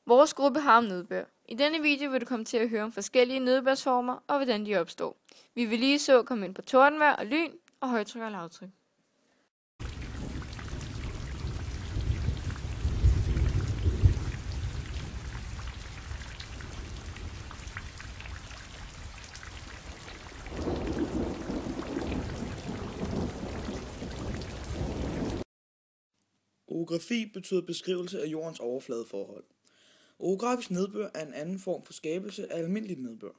Vores gruppe har om nedbør. I denne video vil du komme til at høre om forskellige nedbørsformer og hvordan de opstår. Vi vil lige så komme ind på tordenvejr og lyn og højtryk og lavtryk. Orografi betyder beskrivelse af jordens overfladeforhold. Orografisk nedbør er en anden form for skabelse af almindelig nedbør.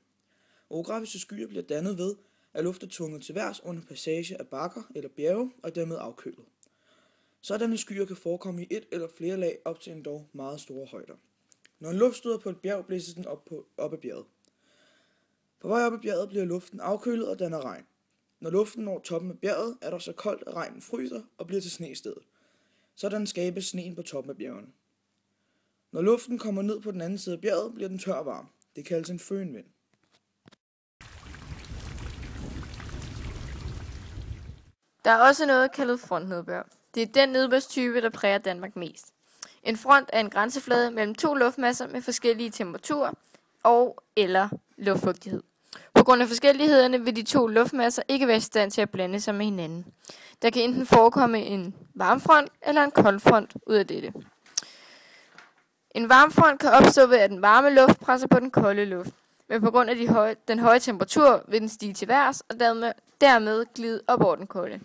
Orografiske skyer bliver dannet ved, at luft er tvunget til værs under passage af bakker eller bjerge og dermed afkølet. Sådanne skyer kan forekomme i et eller flere lag op til endog meget store højder. Når en luft støder på et bjerg, blæses den op ad bjerget. På vej op ad bjerget bliver luften afkølet og danner regn. Når luften når toppen af bjerget, er der så koldt, at regnen fryser og bliver til sne i stedet. Sådan skabes sneen på toppen af bjergene. Når luften kommer ned på den anden side af bjerget, bliver den tør og varm. Det kaldes en fønvind. Der er også noget kaldet frontnedbør. Det er den nedbørstype, der præger Danmark mest. En front er en grænseflade mellem to luftmasser med forskellige temperaturer og eller luftfugtighed. På grund af forskellighederne vil de to luftmasser ikke være i stand til at blande sig med hinanden. Der kan enten forekomme en varmfront eller en koldfront ud af dette. En varmfront kan opstå ved, at den varme luft presser på den kolde luft, men på grund af den høje temperatur vil den stige til værs og dermed glide op over den kolde.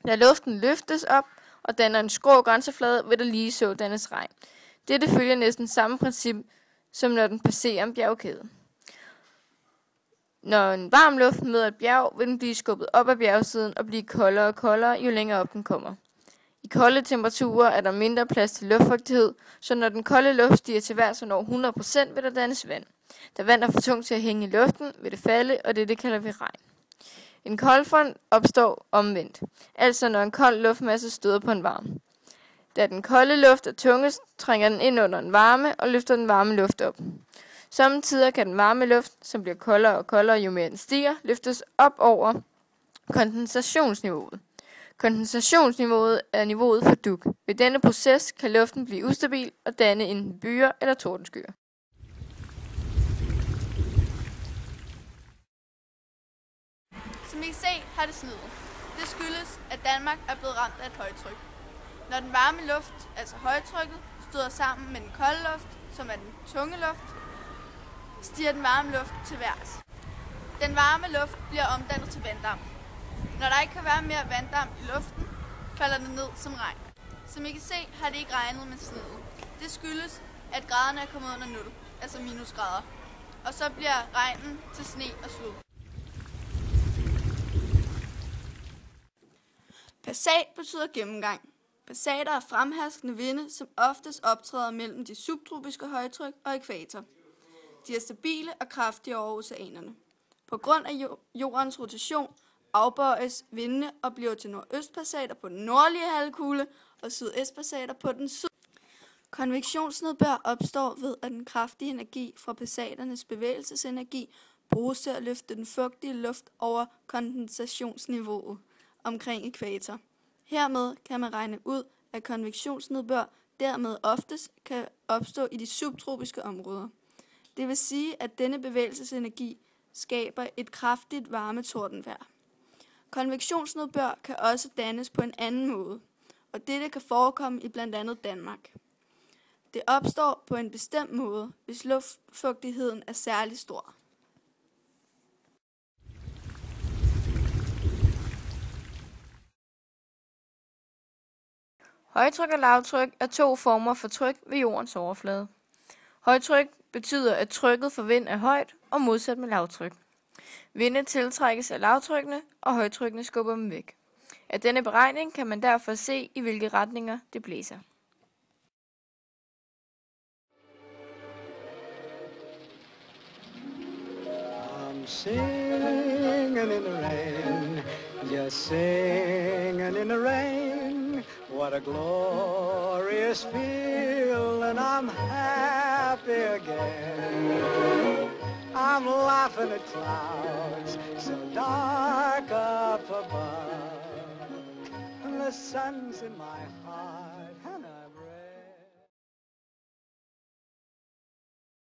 Da luften løftes op og danner en skrå grænseflade, vil der lige så dannes regn. Dette følger næsten samme princip, som når den passerer en bjergkæde. Når en varm luft møder et bjerg, vil den blive skubbet op ad bjergsiden og blive koldere og koldere, jo længere op den kommer. I kolde temperaturer er der mindre plads til luftfugtighed, så når den kolde luft stiger til værs og når 100%, vil der dannes vand. Da vand er for tungt til at hænge i luften, vil det falde, og det kalder vi regn. En koldfront opstår omvendt, altså når en kold luftmasse støder på en varm. Da den kolde luft er tungest, trænger den ind under den varme og løfter den varme luft op. Samtidig kan den varme luft, som bliver koldere og koldere, jo mere den stiger, løftes op over kondensationsniveauet. Kondensationsniveauet er niveauet for dug. Ved denne proces kan luften blive ustabil og danne enten byer eller tordenskyer. Som I kan se, har det sneet. Det skyldes, at Danmark er blevet ramt af et højtryk. Når den varme luft, altså højtrykket, støder sammen med den kolde luft, som er den tunge luft, stiger den varme luft til værs. Den varme luft bliver omdannet til vanddamp. Når der ikke kan være mere vanddamp i luften, falder den ned som regn. Som I kan se, har det ikke regnet med sneet. Det skyldes, at graderne er kommet under 0, altså minusgrader. Og så bliver regnen til sne og slud. Passat betyder gennemgang. Passater er fremherskende vinde, som oftest optræder mellem de subtropiske højtryk og ækvator. De er stabile og kraftige over oceanerne. På grund af jordens rotation afbøjes vindene og bliver til nordøstpassater på den nordlige halvkugle og sydøstpassater på den syd. Konvektionsnedbør opstår ved, at den kraftige energi fra passaternes bevægelsesenergi bruges til at løfte den fugtige luft over kondensationsniveauet omkring ækvator. Hermed kan man regne ud, at konvektionsnedbør dermed oftest kan opstå i de subtropiske områder. Det vil sige, at denne bevægelsesenergi skaber et kraftigt varmetordenvejr. Konvektionsnedbør kan også dannes på en anden måde, og dette kan forekomme i blandt andet Danmark. Det opstår på en bestemt måde, hvis luftfugtigheden er særlig stor. Højtryk og lavtryk er to former for tryk ved jordens overflade. Højtryk betyder, at trykket for vind er højt og modsat med lavtryk. Vinde tiltrækkes af lavtrykkene, og højtrykkene skubber dem væk. Af denne beregning kan man derfor se, i hvilke retninger det blæser. I'm singing in the rain, just singing in the rain. What a glorious feeling, I'm happy again. I'm laughing at clouds so dark up above, and the sun's in my heart.